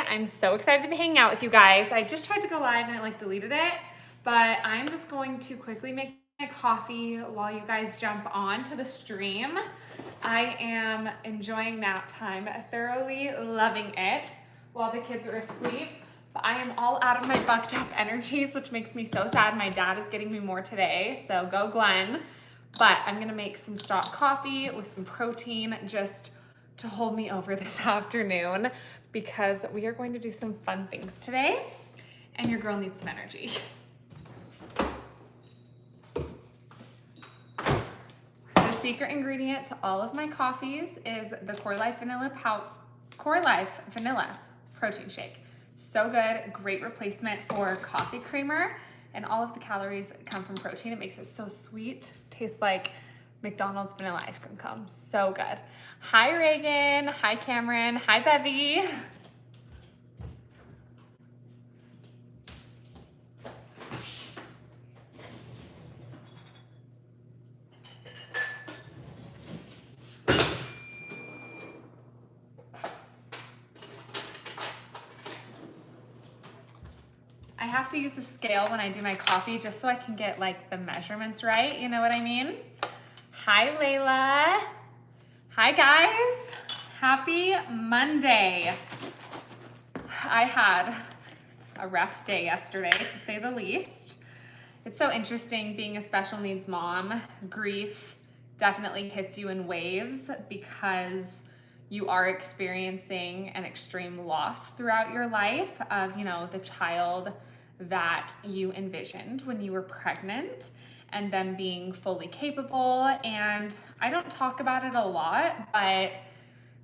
I'm so excited to be hanging out with you guys. I just tried to go live and it like deleted it, but I'm just going to quickly make my coffee while you guys jump on to the stream. I am enjoying nap time, thoroughly loving it while the kids are asleep. But I am all out of my bucked up energies, which makes me so sad. My dad is getting me more today, so go Glenn. But I'm gonna make some stock coffee with some protein just to hold me over this afternoon because we are going to do some fun things today and your girl needs some energy. The secret ingredient to all of my coffees is the Core Life Vanilla Protein Shake. So good, great replacement for coffee creamer, and all of the calories come from protein. It makes it so sweet, tastes like McDonald's vanilla ice cream cones. So good. Hi Reagan, hi Cameron, hi Bevy. I have to use a scale when I do my coffee just so I can get like the measurements right, you know what I mean? Hi Layla. Hi guys. Happy Monday. I had a rough day yesterday to say the least. It's so interesting being a special needs mom. Grief definitely hits you in waves because you are experiencing an extreme loss throughout your life of, you know, the child that you envisioned when you were pregnant and them being fully capable. And I don't talk about it a lot, but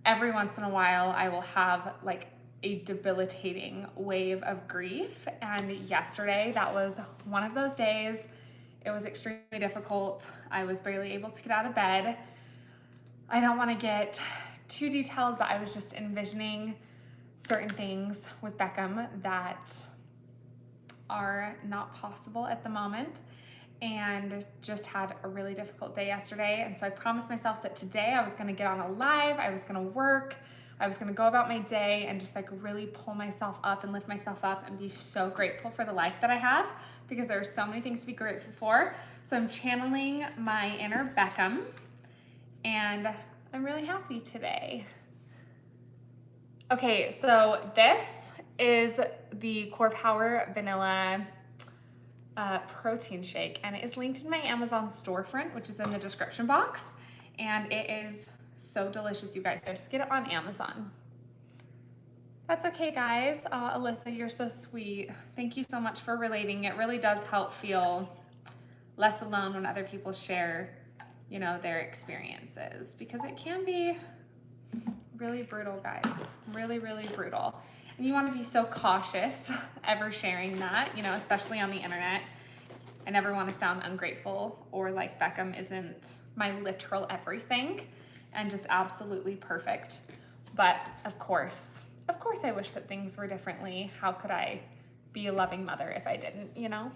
every once in a while I will have like a debilitating wave of grief. And yesterday, that was one of those days. It was extremely difficult. I was barely able to get out of bed. I don't want to get too detailed, but I was just envisioning certain things with Beckham that are not possible at the moment, and just had a really difficult day yesterday. And so I promised myself that today I was going to get on a live, I was going to work, I was going to go about my day and just like really pull myself up and lift myself up and be so grateful for the life that I have, because there are so many things to be grateful for. So I'm channeling my inner Beckham and I'm really happy today. Okay, so this is the Core Power Vanilla Protein Shake, and it is linked in my Amazon storefront, which is in the description box, and it is so delicious, you guys. Just get it on Amazon. That's okay, guys. Oh, Alyssa, you're so sweet. Thank you so much for relating. It really does help feel less alone when other people share, you know, their experiences, because it can be really brutal, guys. Really, really brutal. And you want to be so cautious ever sharing that, you know, especially on the internet. I never want to sound ungrateful or like Beckham isn't my literal everything and just absolutely perfect. But of course I wish that things were differently. How could I be a loving mother if I didn't, you know?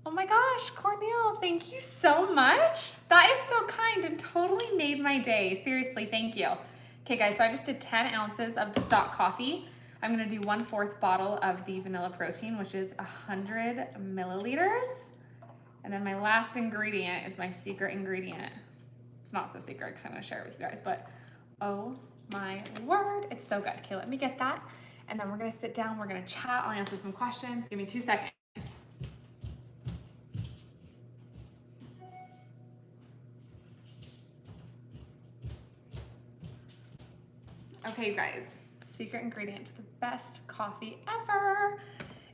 Oh my gosh, Cornel, thank you so much. That is so kind and totally made my day. Seriously, thank you. Okay guys, so I just did 10 ounces of the stock coffee. I'm gonna do 1/4 bottle of the vanilla protein, which is 100 milliliters. And then my last ingredient is my secret ingredient. It's not so secret because I'm gonna share it with you guys, but oh my word, it's so good. Okay, let me get that. And then we're gonna sit down, we're gonna chat, I'll answer some questions. Give me 2 seconds. Okay, you guys, secret ingredient to the best coffee ever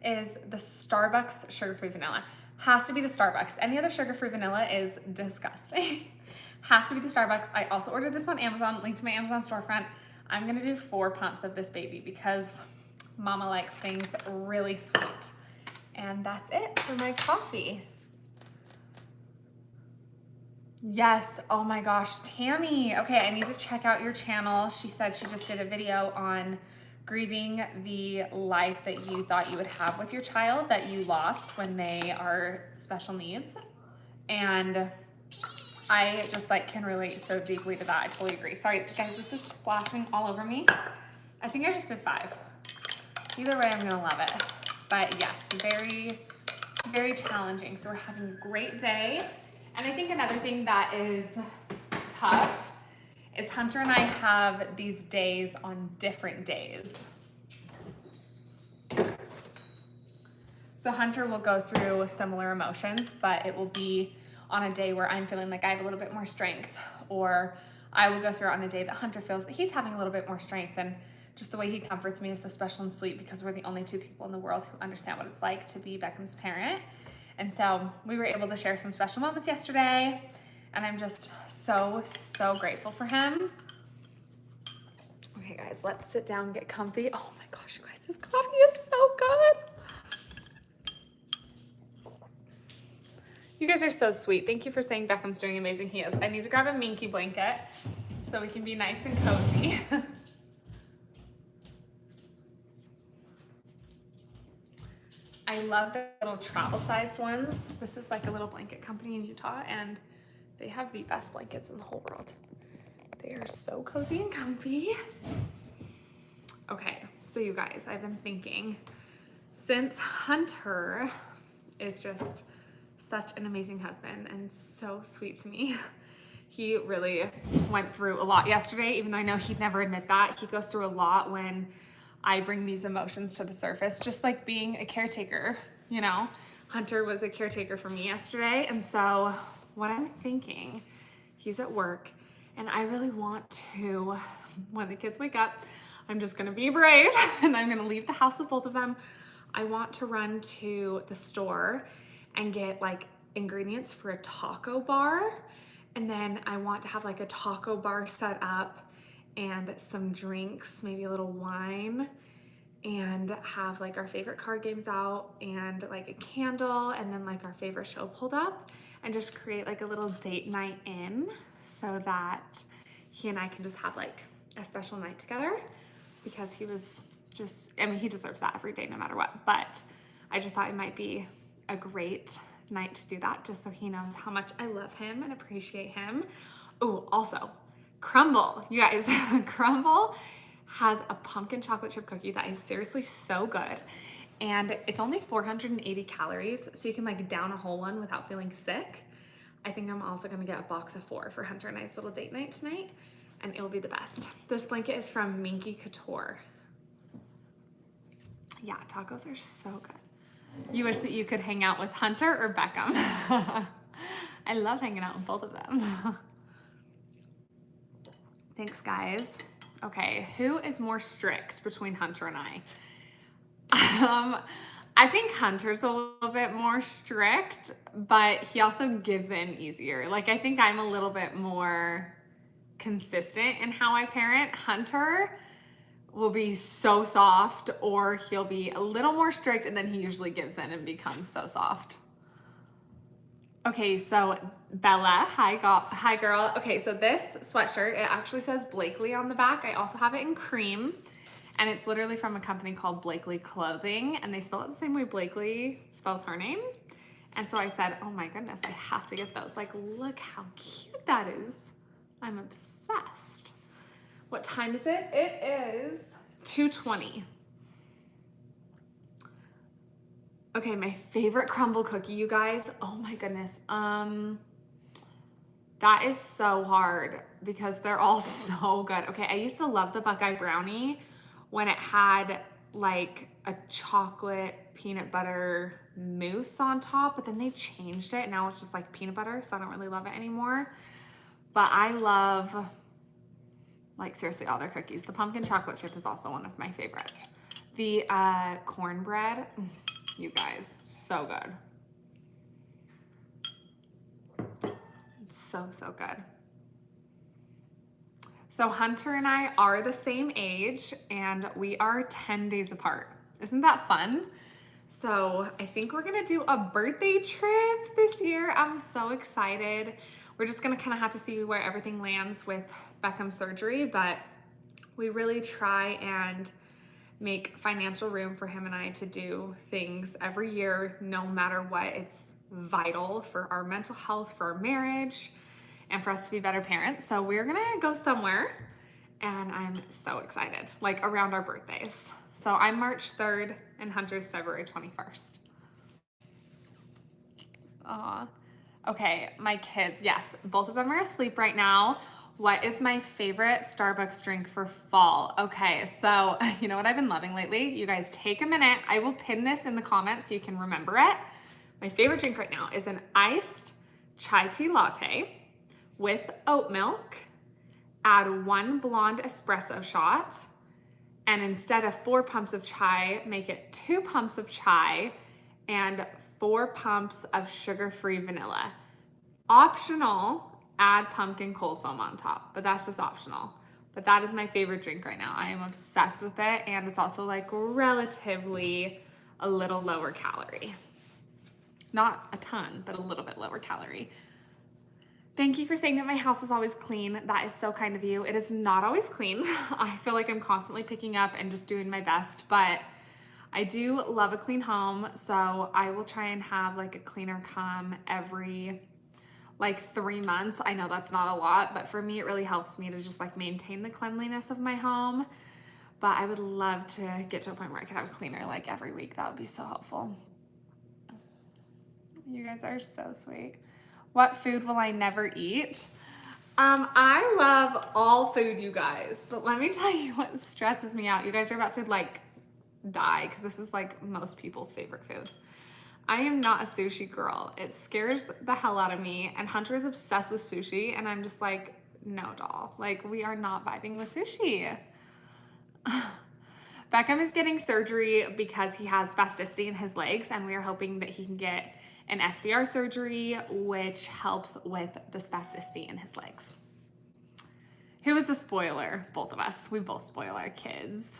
is the Starbucks sugar-free vanilla. Has to be the Starbucks. Any other sugar-free vanilla is disgusting. Has to be the Starbucks. I also ordered this on Amazon, linked to my Amazon storefront. I'm gonna do 4 pumps of this baby because mama likes things really sweet. And that's it for my coffee. Yes, oh my gosh, Tammy. Okay, I need to check out your channel. She said she just did a video on grieving the life that you thought you would have with your child that you lost when they are special needs. And I just like can relate so deeply to that. I totally agree. Sorry, guys, this is splashing all over me. I think I just did 5. Either way, I'm gonna love it. But yes, very, very challenging. So we're having a great day. And I think another thing that is tough is Hunter and I have these days on different days. So Hunter will go through similar emotions, but it will be on a day where I'm feeling like I have a little bit more strength, or I will go through it on a day that Hunter feels that he's having a little bit more strength. And just the way he comforts me is so special and sweet, because we're the only 2 people in the world who understand what it's like to be Beckham's parent. And so we were able to share some special moments yesterday, and I'm just so, so grateful for him. Okay guys, let's sit down, get comfy. Oh my gosh, you guys, this coffee is so good. You guys are so sweet. Thank you for saying Beckham's doing amazing. He is. I need to grab a minky blanket so we can be nice and cozy. I love the little travel-sized ones. This is like a little blanket company in Utah, and they have the best blankets in the whole world. They are so cozy and comfy. Okay, so you guys, I've been thinking, since Hunter is just such an amazing husband and so sweet to me, he really went through a lot yesterday, even though I know he'd never admit that. He goes through a lot when I bring these emotions to the surface, just like being a caretaker, you know? Hunter was a caretaker for me yesterday, and so what I'm thinking, he's at work, and I really want to, when the kids wake up, I'm just gonna be brave, and I'm gonna leave the house with both of them. I want to run to the store and get like ingredients for a taco bar, and then I want to have like a taco bar set up and some drinks, maybe a little wine, and have like our favorite card games out and like a candle, and then like our favorite show pulled up, and just create like a little date night in, so that he and I can just have like a special night together, because he was just, I mean, he deserves that every day no matter what, but I just thought it might be a great night to do that, just so he knows how much I love him and appreciate him. Oh, also, Crumble, you guys, Crumble has a pumpkin chocolate chip cookie that is seriously so good, and it's only 480 calories, so you can like down a whole one without feeling sick. I think I'm also gonna get a box of 4 for Hunter and I's little date night tonight, and it will be the best. This blanket is from Minky Couture. Yeah, tacos are so good. You wish that you could hang out with Hunter or Beckham. I love hanging out with both of them. Thanks, guys. Okay, who is more strict between Hunter and I? I think Hunter's a little bit more strict, but he also gives in easier. Like, I think I'm a little bit more consistent in how I parent. Hunter will be so soft, or he'll be a little more strict, and then he usually gives in and becomes so soft. Okay, so Bella, hi girl. Okay, so this sweatshirt, it actually says Blakely on the back. I also have it in cream, and it's literally from a company called Blakely Clothing, and they spell it the same way Blakely spells her name. And so I said, oh my goodness, I have to get those. Like, look how cute that is. I'm obsessed. What time is it? It is 2:20. Okay, my favorite crumble cookie, you guys. Oh my goodness. That is so hard because they're all so good. Okay, I used to love the Buckeye Brownie when it had like a chocolate peanut butter mousse on top, but then they changed it. Now it's just like peanut butter, so I don't really love it anymore. But I love, like, seriously, all their cookies. The pumpkin chocolate chip is also one of my favorites. The cornbread, you guys, so good. It's so, so good. So Hunter and I are the same age, and we are 10 days apart. Isn't that fun? So I think we're gonna do a birthday trip this year. I'm so excited. We're just gonna kind of have to see where everything lands with Beckham's surgery, but we really try and make financial room for him and I to do things every year, no matter what. It's vital for our mental health, for our marriage, and for us to be better parents. So we're gonna go somewhere, and I'm so excited, like around our birthdays. So I'm March 3rd and Hunter's February 21st. Aw. Okay, my kids, yes, both of them are asleep right now. What is my favorite Starbucks drink for fall? Okay, so you know what I've been loving lately? You guys take a minute. I will pin this in the comments so you can remember it. My favorite drink right now is an iced chai tea latte with oat milk. Add 1 blonde espresso shot, and instead of 4 pumps of chai, make it 2 pumps of chai and 4 pumps of sugar-free vanilla. Optional, add pumpkin cold foam on top, but that's just optional. But that is my favorite drink right now. I am obsessed with it, and it's also like relatively a little lower calorie. Not a ton, but a little bit lower calorie. Thank you for saying that my house is always clean. That is so kind of you. It is not always clean. I feel like I'm constantly picking up and just doing my best, but I do love a clean home. So I will try and have like a cleaner come every like 3 months. I know that's not a lot, but for me, it really helps me to just like maintain the cleanliness of my home. But I would love to get to a point where I could have a cleaner like every week. That would be so helpful. You guys are so sweet. What food will I never eat? I love all food, you guys, but let me tell you what stresses me out. You guys are about to like die because this is like most people's favorite food. I am not a sushi girl. It scares the hell out of me, and Hunter is obsessed with sushi, and I'm just like, no, doll. Like, we are not vibing with sushi. Beckham is getting surgery because he has spasticity in his legs, and we are hoping that he can get an SDR surgery, which helps with the spasticity in his legs. Who is the spoiler? Both of us. We both spoil our kids.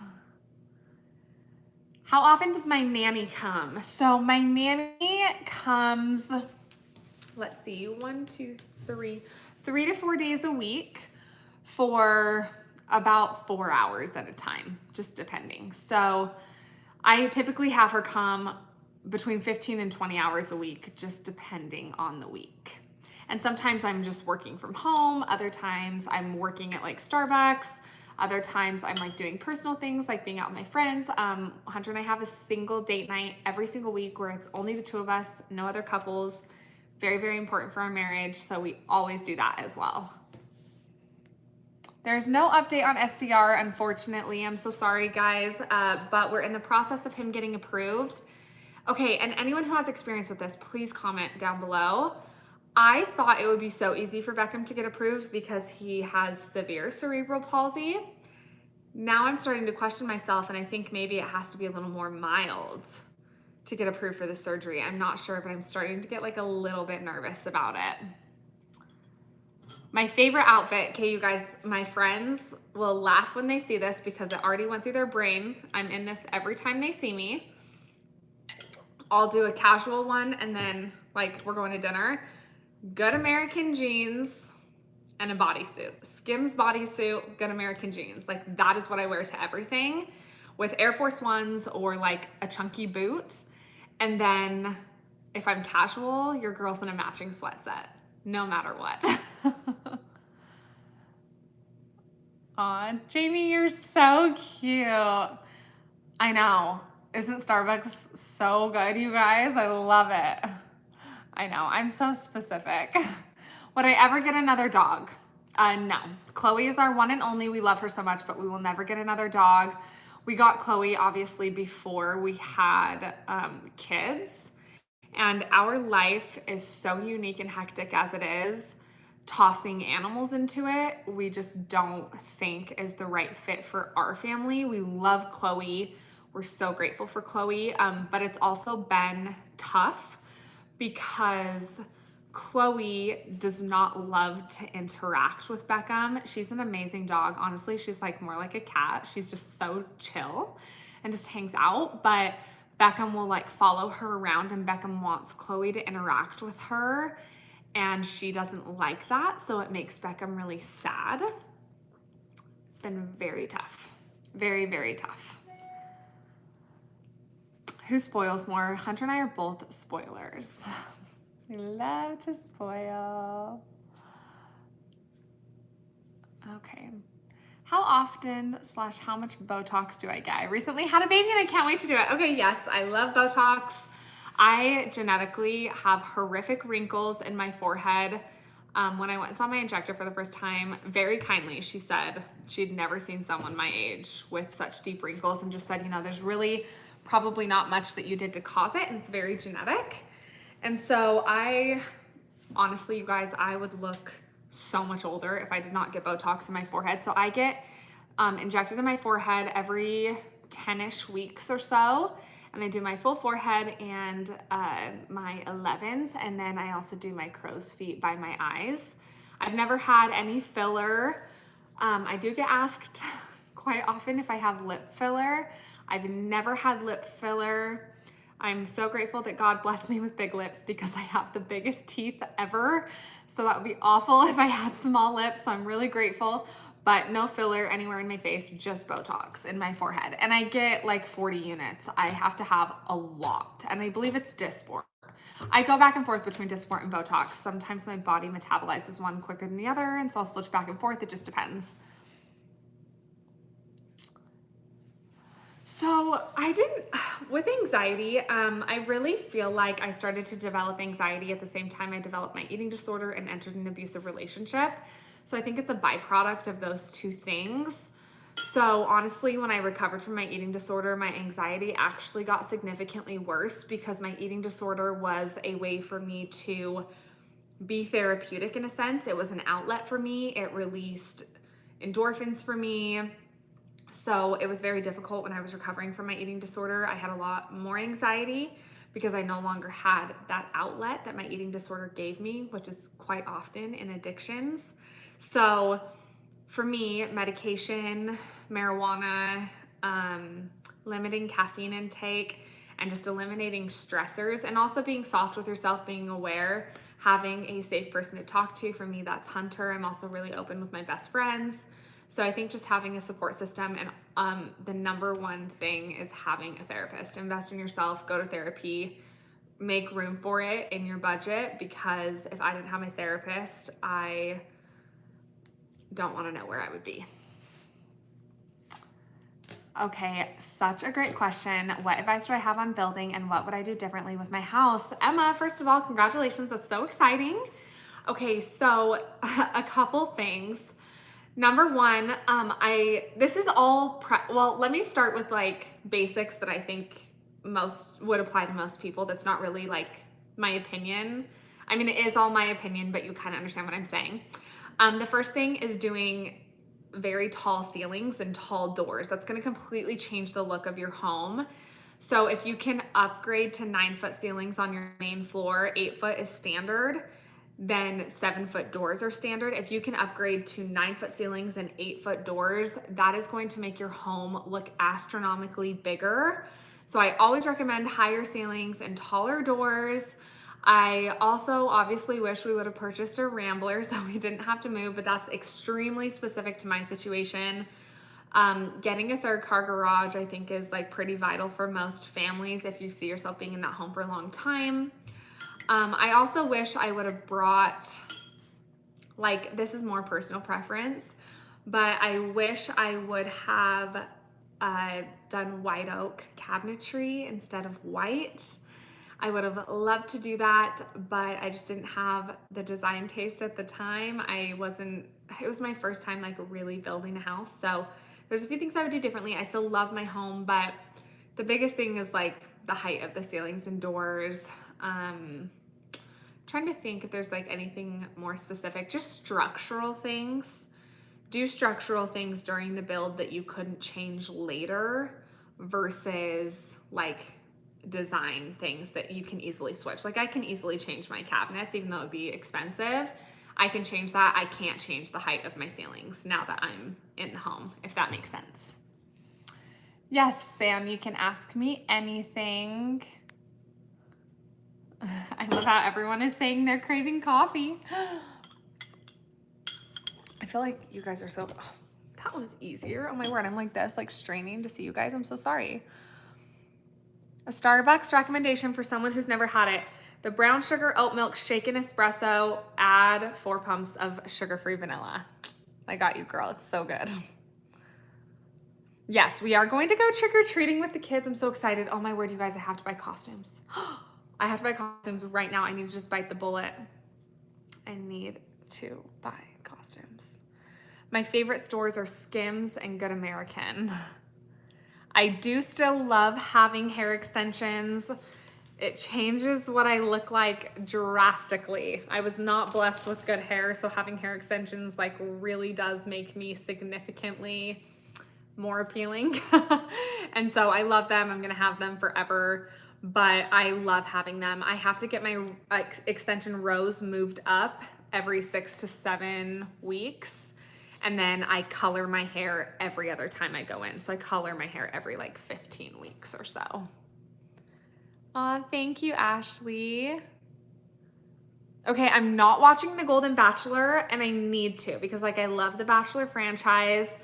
How often does my nanny come? So my nanny comes, let's see, 1, 2, 3 to 4 days a week for about 4 hours at a time, just depending. So I typically have her come between 15 and 20 hours a week, just depending on the week. And sometimes I'm just working from home. Other times I'm working at like Starbucks. Other times I'm like doing personal things like being out with my friends. Hunter and I have a single date night every single week where it's only the 2 of us, no other couples. Very, very important for our marriage. So we always do that as well. There's no update on SDR, unfortunately. I'm so sorry, guys, but we're in the process of him getting approved. Okay, and anyone who has experience with this, please comment down below. I thought it would be so easy for Beckham to get approved because he has severe cerebral palsy. Now I'm starting to question myself, and I think maybe it has to be a little more mild to get approved for the surgery. I'm not sure, but I'm starting to get like a little bit nervous about it. My favorite outfit, okay, you guys, my friends will laugh when they see this because it already went through their brain. I'm in this every time they see me. I'll do a casual one, and then like we're going to dinner. Good American jeans and a bodysuit. Skims bodysuit, good American jeans. Like that is what I wear to everything, with Air Force Ones or like a chunky boot. And then if I'm casual, your girl's in a matching sweat set, no matter what. Aw, Jamie, you're so cute. I know. Isn't Starbucks so good, you guys? I love it. I know, I'm so specific. Would I ever get another dog? No. Chloe is our one and only. We love her so much, but we will never get another dog. We got Chloe obviously before we had kids, and our life is so unique and hectic as it is. Tossing animals into it, we just don't think is the right fit for our family. We love Chloe. We're so grateful for Chloe, but it's also been tough because Chloe does not love to interact with Beckham. She's an amazing dog. Honestly, she's like more like a cat. She's just so chill and just hangs out, but Beckham will like follow her around, and Beckham wants Chloe to interact with her, and she doesn't like that, so it makes Beckham really sad. It's been very tough. Very, very tough. Who spoils more? Hunter and I are both spoilers. We love to spoil. Okay. How often / how much Botox do I get? I recently had a baby and I can't wait to do it. Okay, yes, I love Botox. I genetically have horrific wrinkles in my forehead. When I went and saw my injector for the first time, very kindly, she said she'd never seen someone my age with such deep wrinkles and just said, you know, there's really probably not much that you did to cause it and it's very genetic. And so honestly, you guys, I would look so much older if I did not get Botox in my forehead. So I get injected in my forehead every 10-ish weeks or so. And I do my full forehead and my 11s. And then I also do my crow's feet by my eyes. I've never had any filler. I do get asked quite often if I have lip filler. I've never had lip filler. I'm so grateful that God blessed me with big lips because I have the biggest teeth ever. So that would be awful if I had small lips. So I'm really grateful, but no filler anywhere in my face, just Botox in my forehead. And I get like 40 units. I have to have a lot. And I believe it's Dysport. I go back and forth between Dysport and Botox. Sometimes my body metabolizes one quicker than the other. And so I'll switch back and forth. It just depends. So with anxiety, I really feel like I started to develop anxiety at the same time I developed my eating disorder and entered an abusive relationship. So I think it's a byproduct of those two things. So honestly, when I recovered from my eating disorder, my anxiety actually got significantly worse because my eating disorder was a way for me to be therapeutic in a sense. It was an outlet for me. It released endorphins for me. So it was very difficult when I was recovering from my eating disorder. I had a lot more anxiety because I no longer had that outlet that my eating disorder gave me, which is quite often in addictions. So for me, medication, marijuana, limiting caffeine intake, and just eliminating stressors, and also being soft with yourself, being aware, having a safe person to talk to. For me, that's Hunter. I'm also really open with my best friends. So I think just having a support system, and the number one thing is having a therapist. Invest in yourself, go to therapy, make room for it in your budget, because if I didn't have my therapist, I don't want to know where I would be. Okay, such a great question. What advice do I have on building and what would I do differently with my house? Emma, first of all, congratulations. That's so exciting. Okay, so a couple things. Number one, this is all, well, let me start with like basics that I think most would apply to most people. That's not really like my opinion. I mean, it is all my opinion, but you kind of understand what I'm saying. The first thing is doing very tall ceilings and tall doors. That's going to completely change the look of your home. So if you can upgrade to 9-foot ceilings on your main floor, 8-foot is standard, then 7-foot doors are standard. If you can upgrade to 9-foot ceilings and 8-foot doors, that is going to make your home look astronomically bigger. So I always recommend higher ceilings and taller doors. I also obviously wish we would have purchased a Rambler so we didn't have to move, but that's extremely specific to my situation. Getting a 3rd car garage, I think, is like pretty vital for most families if you see yourself being in that home for a long time. I also wish I would have brought, like, this is more personal preference, but I wish I would have done white oak cabinetry instead of white. I would have loved to do that, but I just didn't have the design taste at the time. It was my first time like really building a house. So there's a few things I would do differently. I still love my home, but the biggest thing is like the height of the ceilings and doors. Trying to think if there's like anything more specific, just structural things. Do structural things during the build that you couldn't change later versus like design things that you can easily switch. Like I can easily change my cabinets, even though it would be expensive. I can change that. I can't change the height of my ceilings now that I'm in the home, if that makes sense. Yes, Sam, you can ask me anything. I love how everyone is saying they're craving coffee. I feel like you guys are so, oh, that was easier. Oh my word, I'm like this, like straining to see you guys. I'm so sorry. A Starbucks recommendation for someone who's never had it. The brown sugar oat milk shaken espresso, add 4 pumps of sugar-free vanilla. I got you, girl. It's so good. Yes, we are going to go trick-or-treating with the kids. I'm so excited. Oh my word, you guys, I have to buy costumes. I have to buy costumes right now. I need to just bite the bullet. I need to buy costumes. My favorite stores are Skims and Good American. I do still love having hair extensions. It changes what I look like drastically. I was not blessed with good hair, so having hair extensions like really does make me significantly more appealing. And so I love them. I'm gonna have them forever, but I love having them. I have to get my extension rows moved up every 6 to 7 weeks. And then I color my hair every other time I go in. So I color my hair every like 15 weeks or so. Aw, thank you, Ashley. Okay, I'm not watching The Golden Bachelor, and I need to because like I love the Bachelor franchise,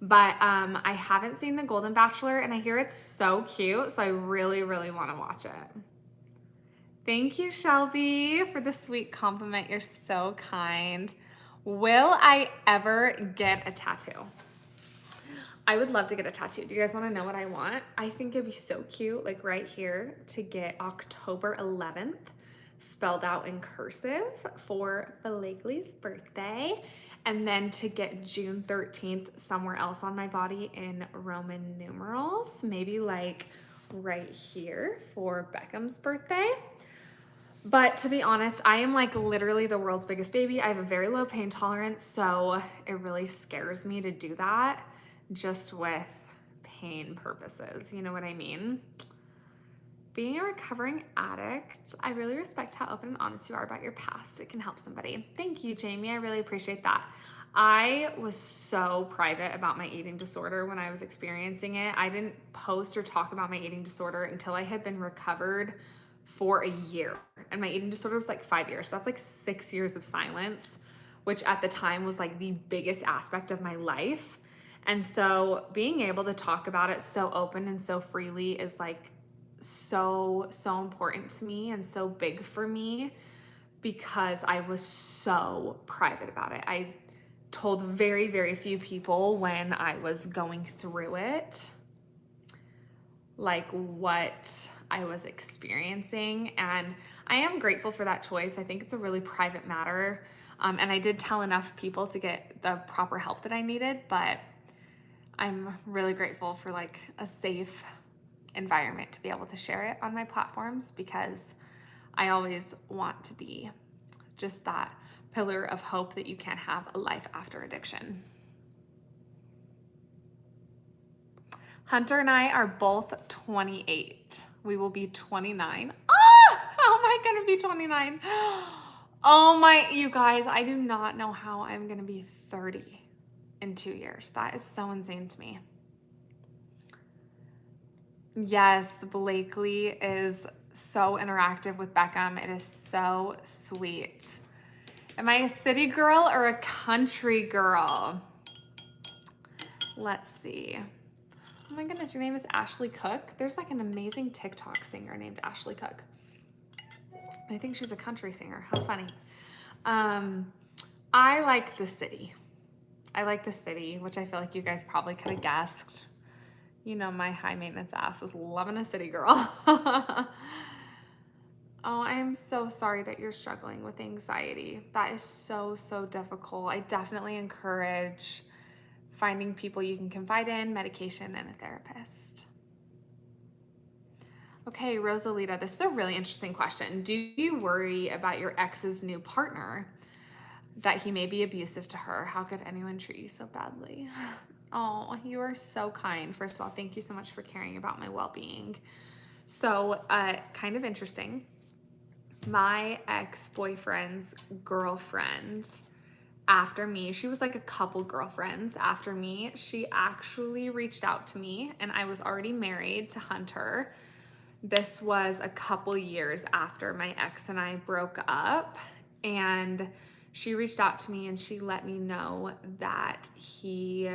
but I haven't seen The Golden Bachelor, and I hear it's so cute, so I really, really want to watch it. Thank you, Shelby, for the sweet compliment. You're so kind. Will I ever get a tattoo? I would love to get a tattoo. Do you guys want to know what I want? I think it'd be so cute, like right here, to get October 11th spelled out in cursive for Blakely's birthday, and then to get June 13th somewhere else on my body in Roman numerals, maybe like right here for Beckham's birthday. But to be honest, I am like literally the world's biggest baby. I have a very low pain tolerance, so it really scares me to do that just with pain purposes. You know what I mean? Being a recovering addict, I really respect how open and honest you are about your past. It can help somebody. Thank you, Jamie. I really appreciate that. I was so private about my eating disorder when I was experiencing it. I didn't post or talk about my eating disorder until I had been recovered for a year. And my eating disorder was like 5 years. So that's like 6 years of silence, which at the time was like the biggest aspect of my life. And so being able to talk about it so open and so freely is like so important to me and so big for me because I was so private about it. I told very, very few people when I was going through it, like what I was experiencing. And I am grateful for that choice. I think it's a really private matter. And I did tell enough people to get the proper help that I needed, but I'm really grateful for like a safe environment to be able to share it on my platforms because I always want to be just that pillar of hope that you can have a life after addiction. Hunter and I are both 28. We will be 29. How am I gonna be 29? Oh my, you guys, I do not know how I'm gonna be 30 in 2 years. That is so insane to me. Yes, Blakely is so interactive with Beckham. It is so sweet. Am I a city girl or a country girl? Let's see. Oh my goodness, your name is Ashley Cook? There's like an amazing TikTok singer named Ashley Cook. I think she's a country singer. How funny. I like the city. I like the city, which I feel like you guys probably could have guessed. You know, my high maintenance ass is loving a city girl. Oh, I am so sorry that you're struggling with anxiety. That is so difficult. I definitely encourage finding people you can confide in, medication, and a therapist. Okay, Rosalita, this is a really interesting question. Do you worry about your ex's new partner, that he may be abusive to her? How could anyone treat you so badly? Oh, you are so kind. First of all, thank you so much for caring about my well-being. So, kind of interesting. My ex-boyfriend's girlfriend, after me, she was like a couple girlfriends after me, she actually reached out to me, and I was already married to Hunter. This was a couple years after my ex and I broke up, and she reached out to me and she let me know that he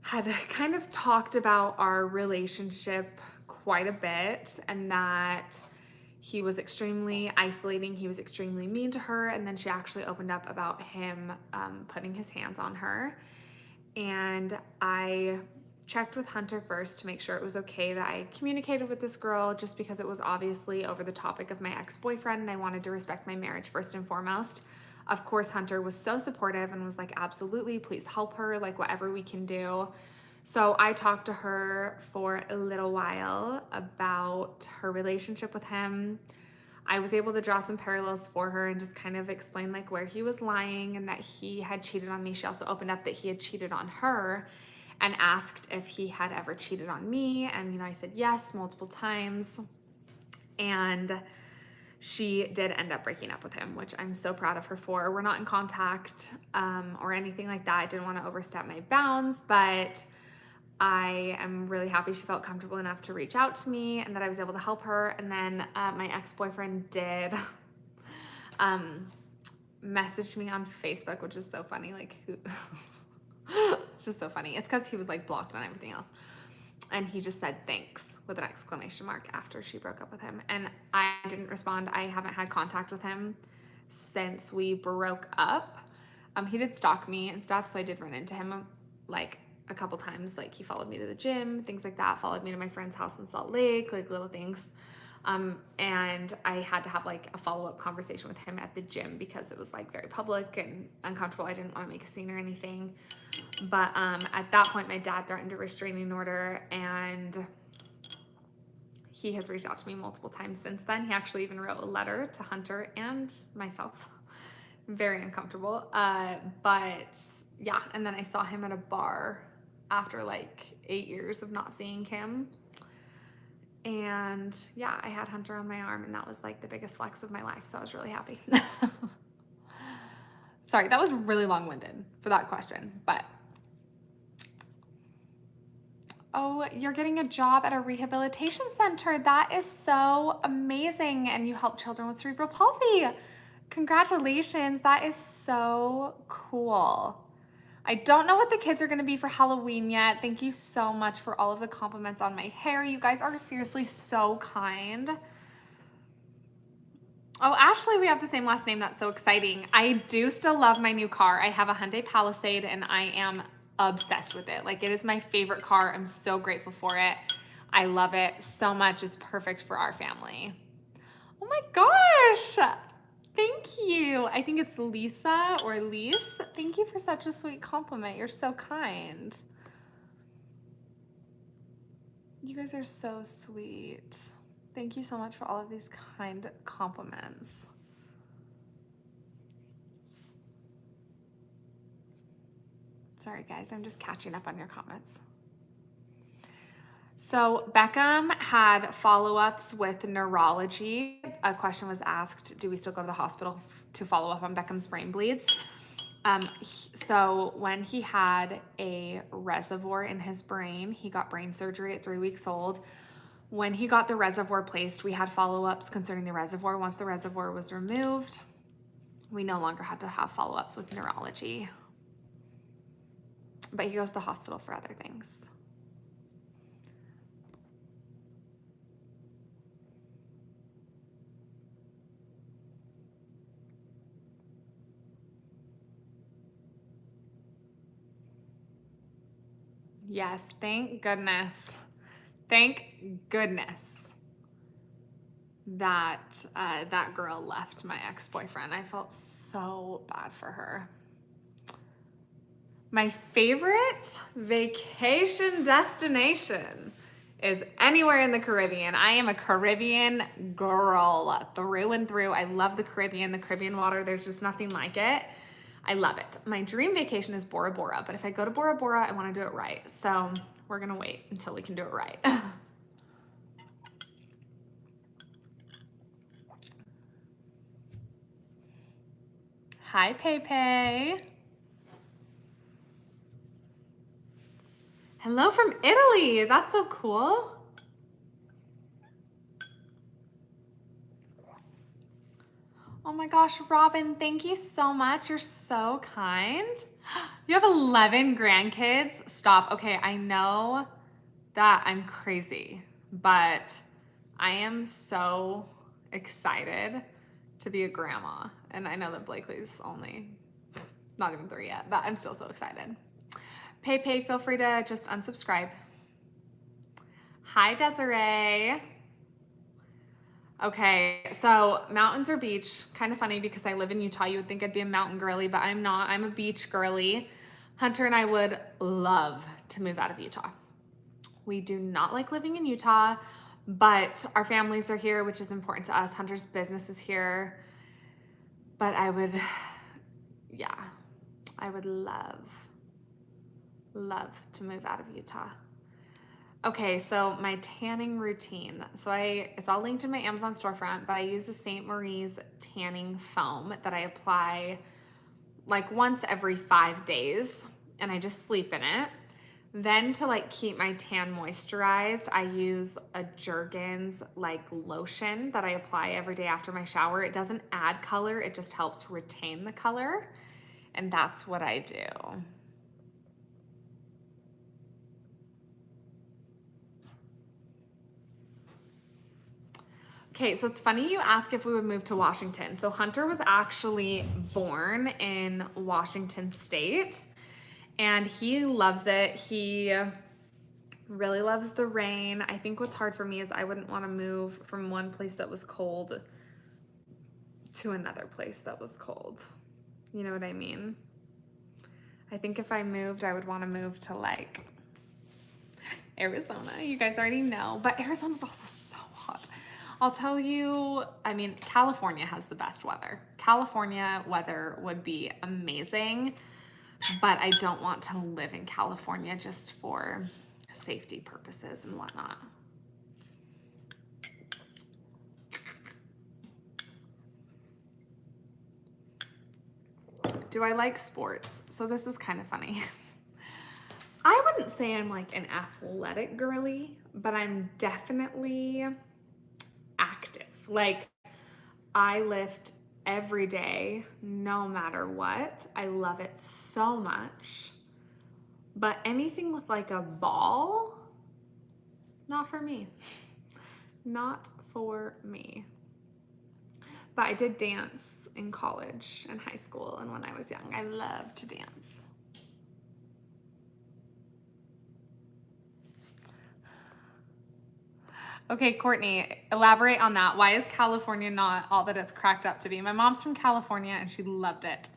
had kind of talked about our relationship quite a bit, and that he was extremely isolating. He was extremely mean to her. And then she actually opened up about him putting his hands on her. And I checked with Hunter first to make sure it was okay that I communicated with this girl, just because it was obviously over the topic of my ex-boyfriend and I wanted to respect my marriage first and foremost. Of course, Hunter was so supportive and was like, absolutely, please help her, like whatever we can do. So I talked to her for a little while about her relationship with him. I was able to draw some parallels for her and just kind of explain like where he was lying and that he had cheated on me. She also opened up that he had cheated on her and asked if he had ever cheated on me. And, you know, I said yes, multiple times. And she did end up breaking up with him, which I'm so proud of her for. We're not in contact or anything like that. I didn't want to overstep my bounds, but I am really happy she felt comfortable enough to reach out to me and that I was able to help her. And then my ex-boyfriend did message me on Facebook, which is so funny. Like, who? It's just so funny. It's because he was like blocked on everything else. And he just said thanks with an exclamation mark after she broke up with him. And I didn't respond. I haven't had contact with him since we broke up. He did stalk me and stuff, so I did run into him like a couple times. Like, he followed me to the gym, things like that, followed me to my friend's house in Salt Lake, like little things. And I had to have like a follow-up conversation with him at the gym because it was like very public and uncomfortable. I didn't want to make a scene or anything. But at that point, my dad threatened a restraining order, and he has reached out to me multiple times since then. He actually even wrote a letter to Hunter and myself. Very uncomfortable. But yeah, and then I saw him at a bar after like 8 years of not seeing him. And yeah, I had Hunter on my arm, and that was like the biggest flex of my life. So I was really happy. Sorry, that was really long-winded for that question, but oh, you're getting a job at a rehabilitation center. That is so amazing. And you help children with cerebral palsy. Congratulations. That is so cool. I don't know what the kids are going to be for Halloween yet. Thank you so much for all of the compliments on my hair. You guys are seriously so kind. Oh, Ashley, we have the same last name. That's so exciting. I do still love my new car. I have a Hyundai Palisade and I am obsessed with it. Like, it is my favorite car. I'm so grateful for it. I love it so much. It's perfect for our family. Oh my gosh. Thank you. I think it's Lisa or Lise. Thank you for such a sweet compliment. You're so kind. You guys are so sweet. Thank you so much for all of these kind compliments. Sorry guys, I'm just catching up on your comments. So Beckham had follow-ups with neurology. A question was asked, do we still go to the hospital to follow up on Beckham's brain bleeds? So when he had a reservoir in his brain, he got brain surgery at 3 weeks old. When he got the reservoir placed, we had follow-ups concerning the reservoir. Once the reservoir was removed, we no longer had to have follow-ups with neurology. But he goes to the hospital for other things. Yes, thank goodness. Thank goodness that that girl left my ex-boyfriend. I felt so bad for her. My favorite vacation destination is anywhere in the Caribbean. I am a Caribbean girl through and through. I love the Caribbean water. There's just nothing like it. I love it. My dream vacation is Bora Bora, but if I go to Bora Bora, I want to do it right. So we're gonna wait until we can do it right. Hi, Pepe. Hello from Italy. That's so cool. Oh my gosh, Robin, thank you so much. You're so kind. You have 11 grandkids? Stop. Okay, I know that I'm crazy, but I am so excited to be a grandma. And I know that Blakely's only not even 3 yet, but I'm still so excited. Pay, feel free to just unsubscribe. Hi, Desiree. Okay, so mountains or beach, kind of funny because I live in Utah. You would think I'd be a mountain girly, but I'm not. I'm a beach girly. Hunter and I would love to move out of Utah. We do not like living in Utah, but our families are here, which is important to us. Hunter's business is here. But I would love to move out of Utah. Okay, so my tanning routine. So it's all linked in my Amazon storefront, but I use the St. Marie's tanning foam that I apply like once every 5 days, and I just sleep in it. Then to like keep my tan moisturized, I use a Jergens like lotion that I apply every day after my shower. It doesn't add color, it just helps retain the color. And that's what I do. Okay, so it's funny you ask if we would move to Washington. So Hunter was actually born in Washington State, and he loves it. He really loves the rain. I think what's hard for me is I wouldn't want to move from one place that was cold to another place that was cold. You know what I mean? I think if I moved, I would want to move to like Arizona. You guys already know, but Arizona's also so hot. I'll tell you, I mean, California has the best weather. California weather would be amazing, but I don't want to live in California just for safety purposes and whatnot. Do I like sports? So this is kind of funny. I wouldn't say I'm like an athletic girly, but I'm definitely active. Like I lift every day, no matter what. I love it so much. But anything with like a ball, not for me. Not for me. But I did dance in college and high school, and when I was young, I loved to dance. Okay, Courtney, elaborate on that. Why is California not all that it's cracked up to be? My mom's from California and she loved it.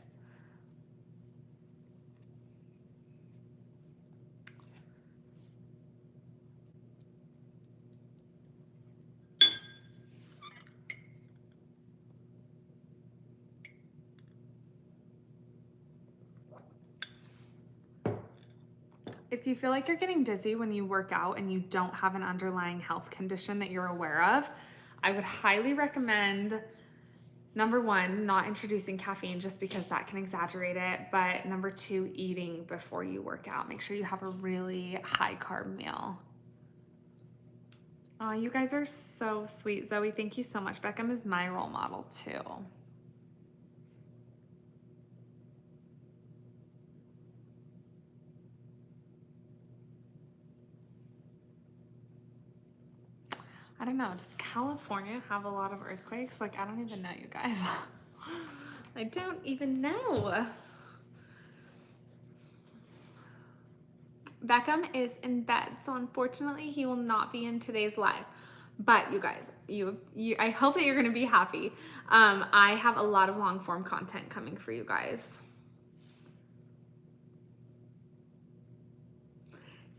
If you feel like you're getting dizzy when you work out and you don't have an underlying health condition that you're aware of, I would highly recommend, number 1, not introducing caffeine just because that can exaggerate it, but number 2, eating before you work out. Make sure you have a really high carb meal. Oh, you guys are so sweet. Zoe, thank you so much. Beckham is my role model too. I don't know, does California have a lot of earthquakes? Like, I don't even know, you guys. I don't even know. Beckham is in bed, so unfortunately he will not be in today's live. But you guys, I hope that you're gonna be happy. I have a lot of long form content coming for you guys.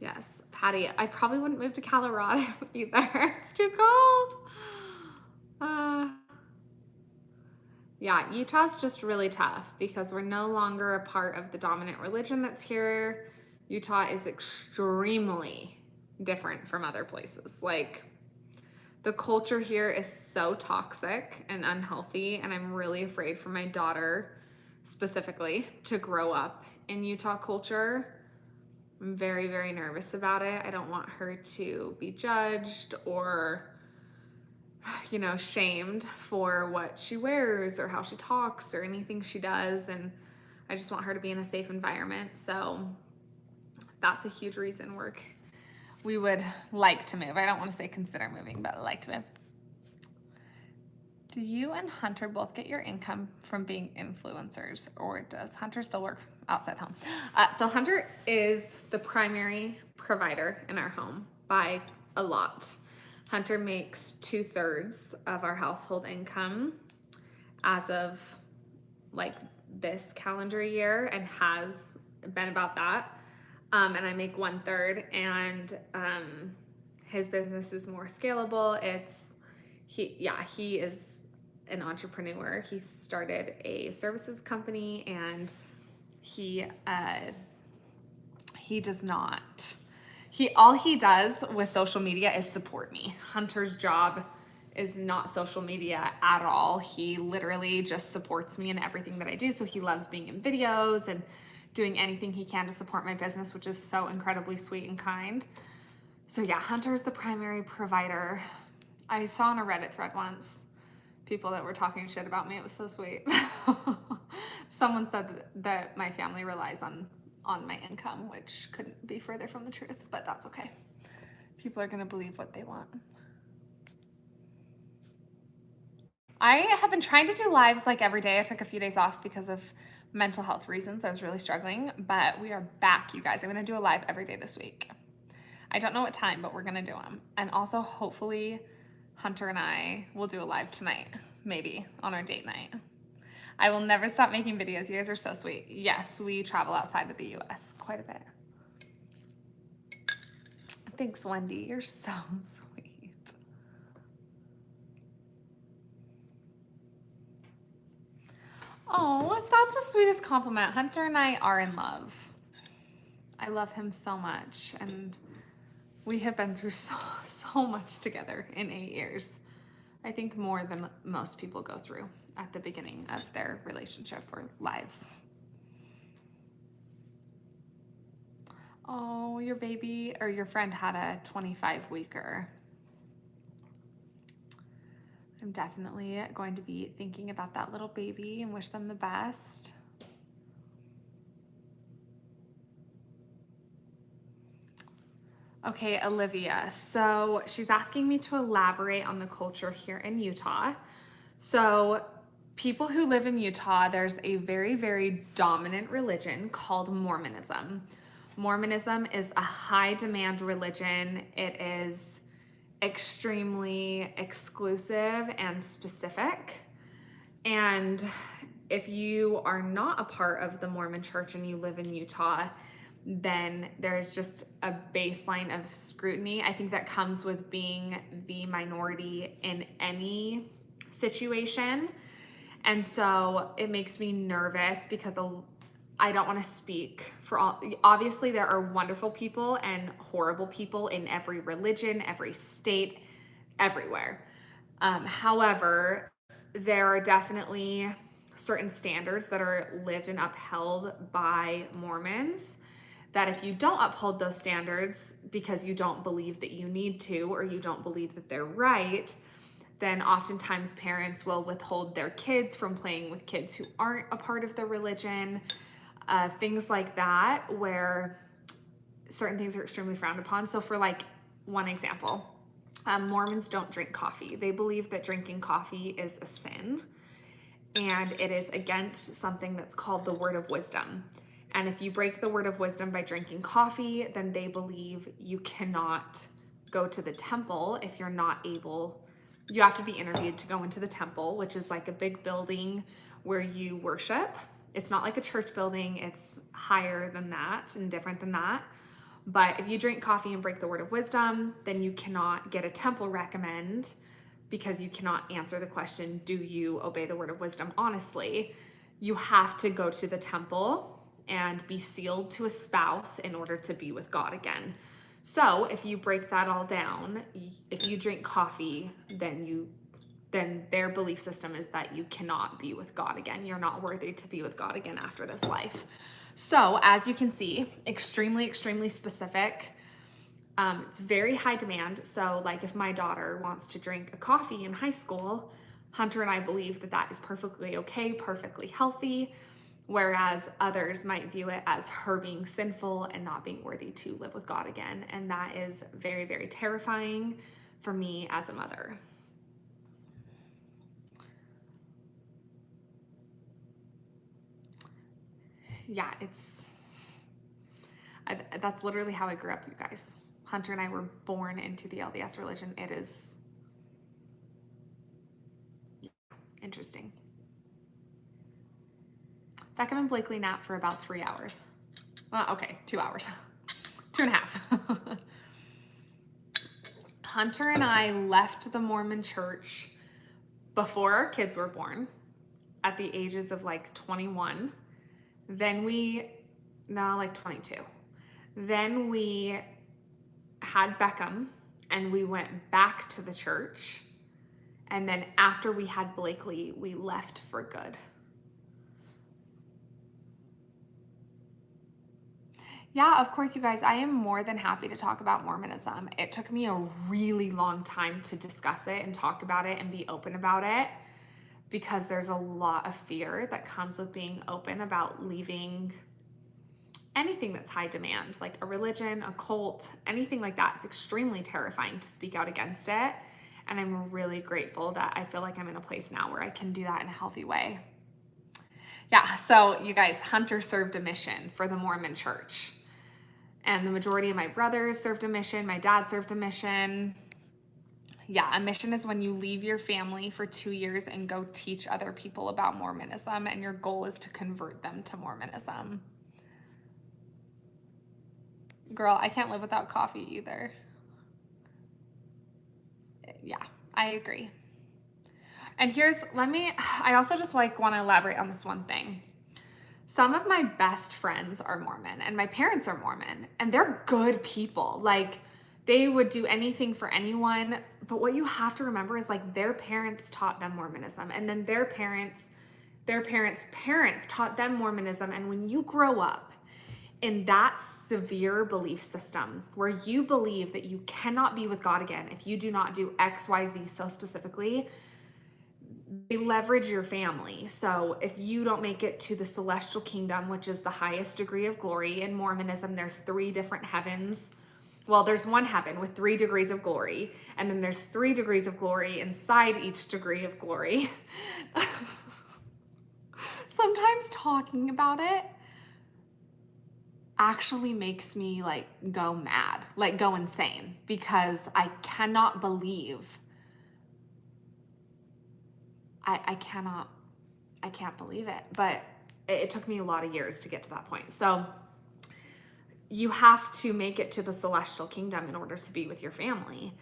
Yes, Patty, I probably wouldn't move to Colorado either. It's too cold. Yeah, Utah's just really tough because we're no longer a part of the dominant religion that's here. Utah is extremely different from other places. Like, the culture here is so toxic and unhealthy, and I'm really afraid for my daughter specifically to grow up in Utah culture. I'm very, very nervous about it. I don't want her to be judged or, you know, shamed for what she wears or how she talks or anything she does. And I just want her to be in a safe environment. So that's a huge reason we would like to move. I don't want to say consider moving, but like to move. Do you and Hunter both get your income from being influencers, or does Hunter still work outside home? So Hunter is the primary provider in our home by a lot. Hunter makes 2/3 of our household income as of like this calendar year, and has been about that. And I make 1/3, and his business is more scalable. He is an entrepreneur. He started a services company, and he does not. All he does with social media is support me. Hunter's job is not social media at all. He literally just supports me in everything that I do. So he loves being in videos and doing anything he can to support my business, which is so incredibly sweet and kind. So yeah, Hunter's the primary provider. I saw on a Reddit thread once people that were talking shit about me. It was so sweet. Someone said that my family relies on my income, which couldn't be further from the truth, but that's okay. People are gonna believe what they want. I have been trying to do lives like every day. I took a few days off because of mental health reasons. I was really struggling, but we are back, you guys. I'm gonna do a live every day this week. I don't know what time, but we're gonna do them. And also, hopefully, Hunter and I will do a live tonight, maybe on our date night. I will never stop making videos. You guys are so sweet. Yes, we travel outside of the US quite a bit. Thanks, Wendy. You're so sweet. Oh, that's the sweetest compliment. Hunter and I are in love. I love him so much, and we have been through so much together in 8 years. I think more than most people go through at the beginning of their relationship or lives. Oh, your baby or your friend had a 25-weeker. I'm definitely going to be thinking about that little baby and wish them the best. Okay, Olivia. So she's asking me to elaborate on the culture here in Utah. So people who live in Utah, there's a very, very dominant religion called Mormonism. Mormonism is a high demand religion. It is extremely exclusive and specific. And if you are not a part of the Mormon church and you live in Utah, then there's just a baseline of scrutiny. I think that comes with being the minority in any situation. And so it makes me nervous because I don't want to speak for all. Obviously, there are wonderful people and horrible people in every religion, every state, everywhere. However, there are definitely certain standards that are lived and upheld by Mormons that if you don't uphold those standards because you don't believe that you need to, or you don't believe that they're right, then oftentimes parents will withhold their kids from playing with kids who aren't a part of the religion. Things like that, where certain things are extremely frowned upon. So for like one example, Mormons don't drink coffee. They believe that drinking coffee is a sin, and it is against something that's called the word of wisdom. And if you break the word of wisdom by drinking coffee, then they believe you cannot go to the temple if you're not able. You have to be interviewed to go into the temple, which is like a big building where you worship. It's not like a church building. It's higher than that and different than that. But if you drink coffee and break the word of wisdom, then you cannot get a temple recommend, because you cannot answer the question, do you obey the word of wisdom honestly? You have to go to the temple and be sealed to a spouse in order to be with God again. So if you break that all down, if you drink coffee, then their belief system is that you cannot be with God again. You're not worthy to be with God again after this life. So as you can see, extremely, extremely specific. It's very high demand. So like if my daughter wants to drink a coffee in high school, Hunter and I believe that that is perfectly okay, perfectly healthy, whereas others might view it as her being sinful and not being worthy to live with God again. And that is very, very terrifying for me as a mother. yeah, that's literally how I grew up, you guys. Hunter and I were born into the LDS religion. It is interesting. Beckham and Blakely napped for about 3 hours. Well, okay, 2 hours. 2.5. Hunter and I left the Mormon church before our kids were born at the ages of like 21. Then like 22. Then we had Beckham and we went back to the church. And then after we had Blakely, we left for good. Yeah, of course, you guys, I am more than happy to talk about Mormonism. It took me a really long time to discuss it and talk about it and be open about it because there's a lot of fear that comes with being open about leaving anything that's high demand, like a religion, a cult, anything like that. It's extremely terrifying to speak out against it. And I'm really grateful that I feel like I'm in a place now where I can do that in a healthy way. Yeah, so you guys, Hunter served a mission for the Mormon church. And the majority of my brothers served a mission. My dad served a mission. Yeah, a mission is when you leave your family for 2 years and go teach other people about Mormonism, and your goal is to convert them to Mormonism. Girl, I can't live without coffee either. Yeah, I agree. And I also just want to elaborate on this one thing. Some of my best friends are Mormon and my parents are Mormon and they're good people. Like they would do anything for anyone. But what you have to remember is like their parents taught them Mormonism and then their parents' parents taught them Mormonism. And when you grow up in that severe belief system where you believe that you cannot be with God again if you do not do X, Y, Z so specifically, they leverage your family. So if you don't make it to the celestial kingdom, which is the highest degree of glory in Mormonism, there's 3 different heavens. Well, there's one heaven with 3 degrees of glory, and then there's 3 degrees of glory inside each degree of glory. Sometimes talking about it actually makes me like go mad, like go insane, because I cannot believe I can't believe it, but it took me a lot of years to get to that point. So you have to make it to the celestial kingdom in order to be with your family.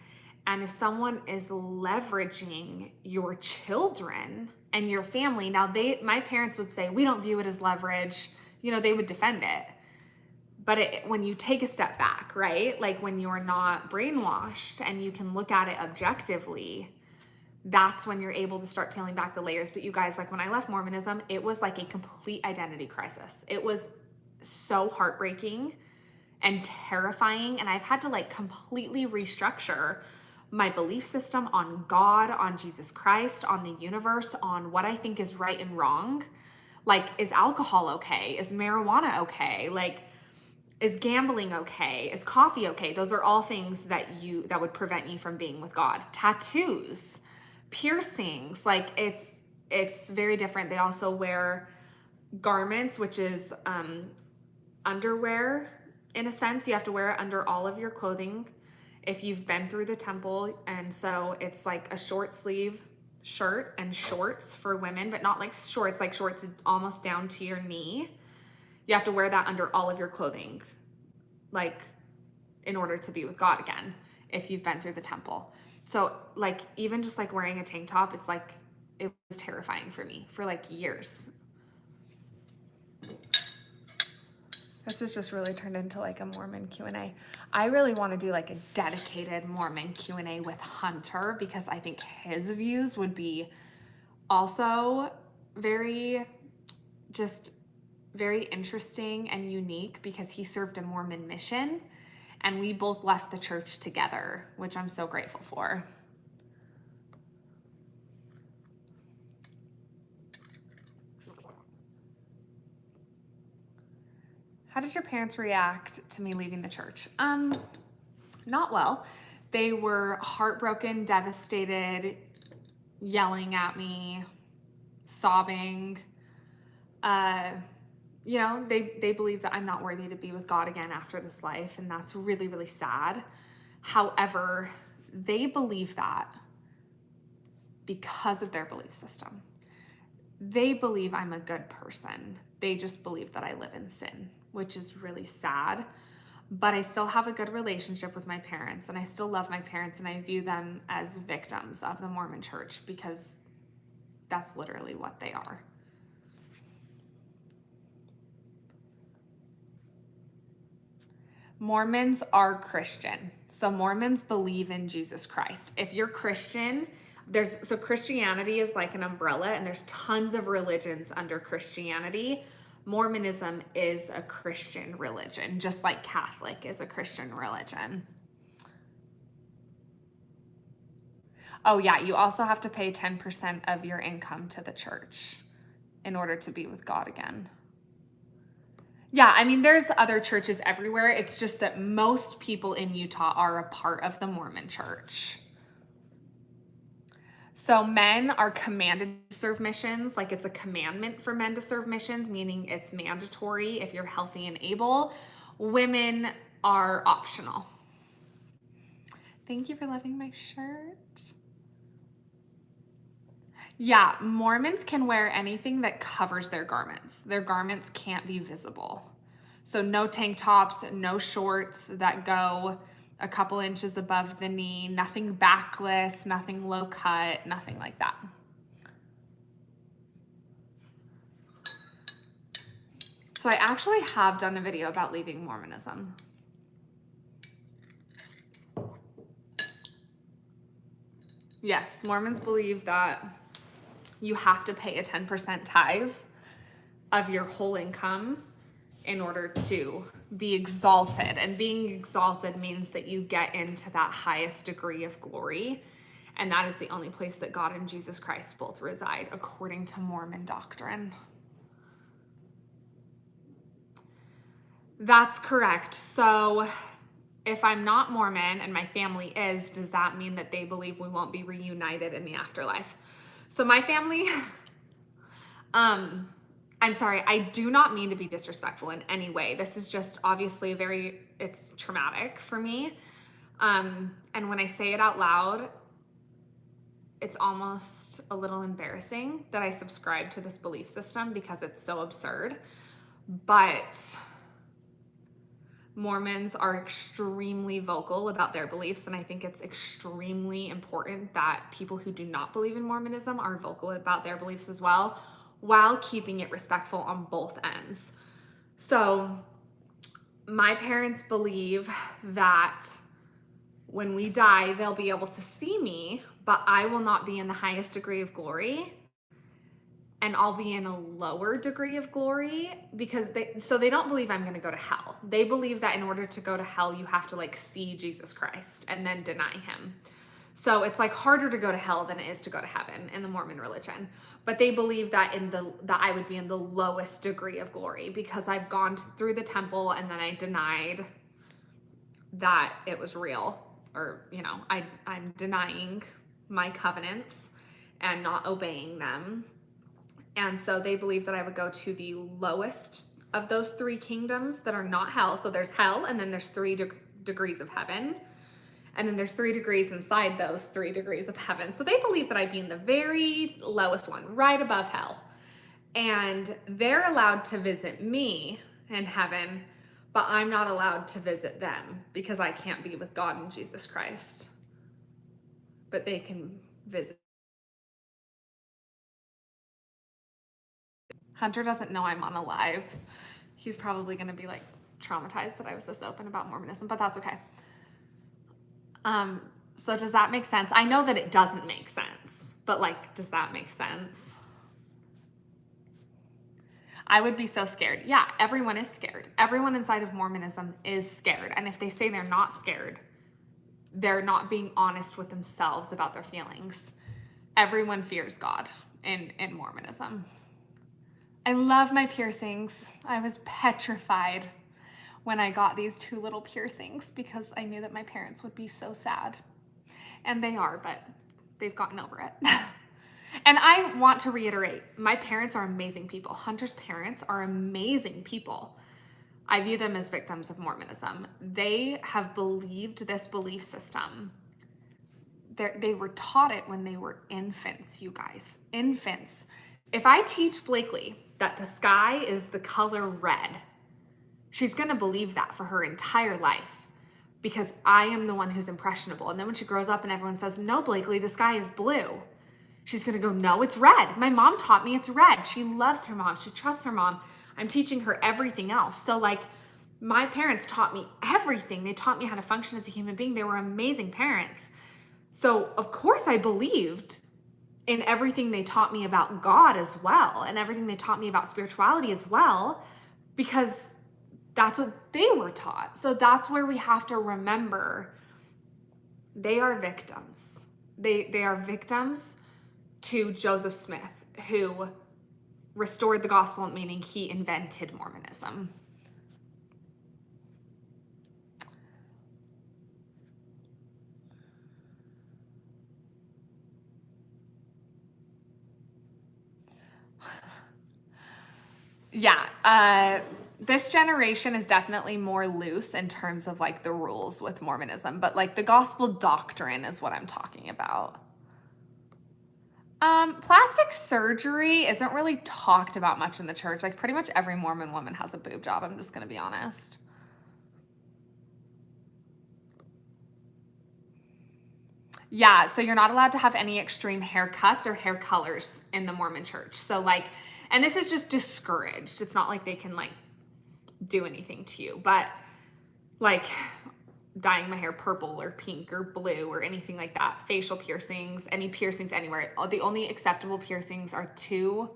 And if someone is leveraging your children and your family, now my parents would say, we don't view it as leverage, they would defend it. But when you take a step back, right? Like when you're not brainwashed and you can look at it objectively, that's when you're able to start peeling back the layers. But you guys, like when I left Mormonism, it was like a complete identity crisis. It was so heartbreaking and terrifying. And I've had to like completely restructure my belief system on God, on Jesus Christ, on the universe, on what I think is right and wrong. Like, is alcohol okay? Is marijuana okay? Like, is gambling okay? Is coffee okay? Those are all things that would prevent you from being with God. Tattoos, piercings, like it's very different. They also wear garments, which is underwear in a sense. You have to wear it under all of your clothing if you've been through the temple. And so it's like a short sleeve shirt and shorts for women, but not like shorts almost down to your knee. You have to wear that under all of your clothing, like in order to be with God again, if you've been through the temple. So like, even just like wearing a tank top, it's like, it was terrifying for me for like years. This has just really turned into like a Mormon Q&A. I really want to do like a dedicated Mormon Q&A with Hunter because I think his views would be also very interesting and unique because he served a Mormon mission and we both left the church together, which I'm so grateful for. How did your parents react to me leaving the church? Not well. They were heartbroken, devastated, yelling at me, sobbing. you know, they believe that I'm not worthy to be with God again after this life, and that's really, really sad. However, they believe that because of their belief system. They believe I'm a good person. They just believe that I live in sin, which is really sad. But I still have a good relationship with my parents, and I still love my parents, and I view them as victims of the Mormon church because that's literally what they are. Mormons are Christian. So Mormons believe in Jesus Christ. If you're Christian, so Christianity is like an umbrella, and there's tons of religions under Christianity. Mormonism is a Christian religion, just like Catholic is a Christian religion. Oh yeah, you also have to pay 10% of your income to the church in order to be with God again. Yeah, I mean, there's other churches everywhere. It's just that most people in Utah are a part of the Mormon church. So men are commanded to serve missions, like it's a commandment for men to serve missions, meaning it's mandatory if you're healthy and able. Women are optional. Thank you for loving my shirt. Yeah, Mormons can wear anything that covers their garments. Their garments can't be visible. So no tank tops, no shorts that go a couple inches above the knee, nothing backless, nothing low cut, nothing like that. So I actually have done a video about leaving Mormonism. Yes, Mormons believe that you have to pay a 10% tithe of your whole income in order to be exalted. And being exalted means that you get into that highest degree of glory. And that is the only place that God and Jesus Christ both reside, according to Mormon doctrine. That's correct. So if I'm not Mormon and my family is, does that mean that they believe we won't be reunited in the afterlife? So my family, I'm sorry, I do not mean to be disrespectful in any way. This is just obviously it's traumatic for me. And when I say it out loud, it's almost a little embarrassing that I subscribe to this belief system because it's so absurd. But Mormons are extremely vocal about their beliefs, and I think it's extremely important that people who do not believe in Mormonism are vocal about their beliefs as well, while keeping it respectful on both ends. So my parents believe that when we die, they'll be able to see me, but I will not be in the highest degree of glory, and I'll be in a lower degree of glory because they don't believe I'm going to go to hell. They believe that in order to go to hell, you have to like see Jesus Christ and then deny him. So it's like harder to go to hell than it is to go to heaven in the Mormon religion. But they believe that that I would be in the lowest degree of glory because I've gone through the temple and then I denied that it was real, or I'm denying my covenants and not obeying them. And so they believe that I would go to the lowest of those three kingdoms that are not hell. So there's hell, and then there's 3 degrees of heaven. And then there's 3 degrees inside those 3 degrees of heaven. So they believe that I'd be in the very lowest one, right above hell. And they're allowed to visit me in heaven, but I'm not allowed to visit them because I can't be with God and Jesus Christ. But they can visit. Hunter doesn't know I'm on a live. He's probably going to be like traumatized that I was this open about Mormonism, but that's okay. So does that make sense? I know that it doesn't make sense, but like, does that make sense? I would be so scared. Yeah, everyone is scared. Everyone inside of Mormonism is scared. And if they say they're not scared, they're not being honest with themselves about their feelings. Everyone fears God in Mormonism. I love my piercings. I was petrified when I got these 2 little piercings because I knew that my parents would be so sad. And they are, but they've gotten over it. And I want to reiterate, my parents are amazing people. Hunter's parents are amazing people. I view them as victims of Mormonism. They have believed this belief system. They were taught it when they were infants, you guys. Infants. If I teach Blakely that the sky is the color red, she's going to believe that for her entire life because I am the one who's impressionable. And then when she grows up and everyone says, no, Blakely, the sky is blue, she's going to go, no, it's red. My mom taught me it's red. She loves her mom. She trusts her mom. I'm teaching her everything else. So like my parents taught me everything. They taught me how to function as a human being. They were amazing parents. So of course I believed in everything they taught me about God as well, and everything they taught me about spirituality as well, because that's what they were taught. So that's where we have to remember they are victims. They are victims to Joseph Smith, who restored the gospel, meaning he invented Mormonism. Yeah, this generation is definitely more loose in terms of like the rules with Mormonism, but like the gospel doctrine is what I'm talking about. Plastic surgery isn't really talked about much in the church. Like pretty much every Mormon woman has a boob job. I'm just gonna be honest. Yeah, so you're not allowed to have any extreme haircuts or hair colors in the Mormon church. So like, and this is just discouraged. It's not like they can like do anything to you, but like dyeing my hair purple or pink or blue or anything like that. Facial piercings, any piercings anywhere. The only acceptable piercings are 2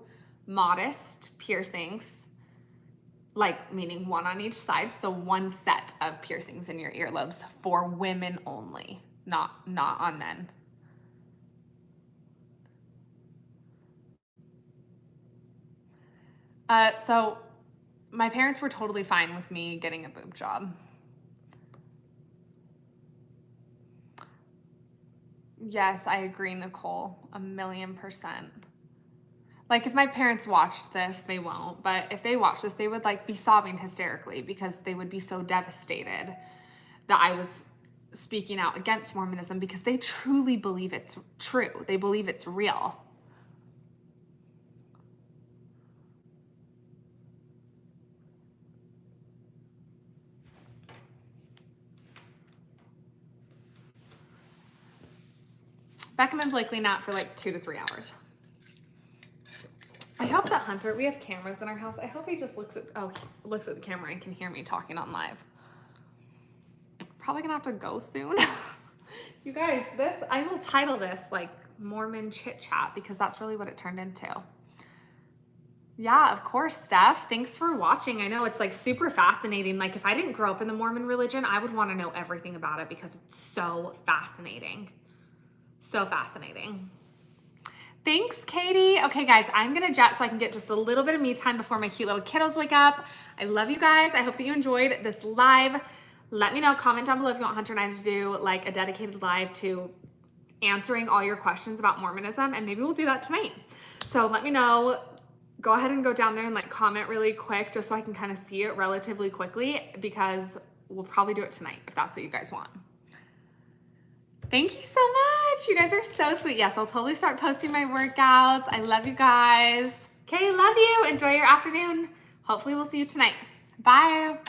modest piercings, like meaning 1 on each side. So 1 set of piercings in your earlobes for women only, not on men. So my parents were totally fine with me getting a boob job. Yes, I agree, Nicole, 1,000,000%. Like if my parents watched this, they won't, but if they watched this, they would like be sobbing hysterically because they would be so devastated that I was speaking out against Mormonism because they truly believe it's true. They believe it's real. Beckham and Blakely nap for like 2 to 3 hours. I hope that Hunter, we have cameras in our house. I hope he just looks at the camera and can hear me talking on live. Probably gonna have to go soon. You guys, I will title this like Mormon Chit Chat because that's really what it turned into. Yeah, of course, Steph. Thanks for watching. I know it's like super fascinating. Like if I didn't grow up in the Mormon religion, I would want to know everything about it because it's so fascinating. So fascinating. Thanks, Katie. Okay, guys, I'm gonna jet so I can get just a little bit of me time before my cute little kiddos wake up. I love you guys. I hope that you enjoyed this live. Let me know, comment down below if you want Hunter and I to do like a dedicated live to answering all your questions about Mormonism, and maybe we'll do that tonight. So let me know. Go ahead and go down there and like comment really quick just so I can kind of see it relatively quickly because we'll probably do it tonight if that's what you guys want. Thank you so much. You guys are so sweet. Yes, I'll totally start posting my workouts. I love you guys. Okay, love you. Enjoy your afternoon. Hopefully we'll see you tonight. Bye.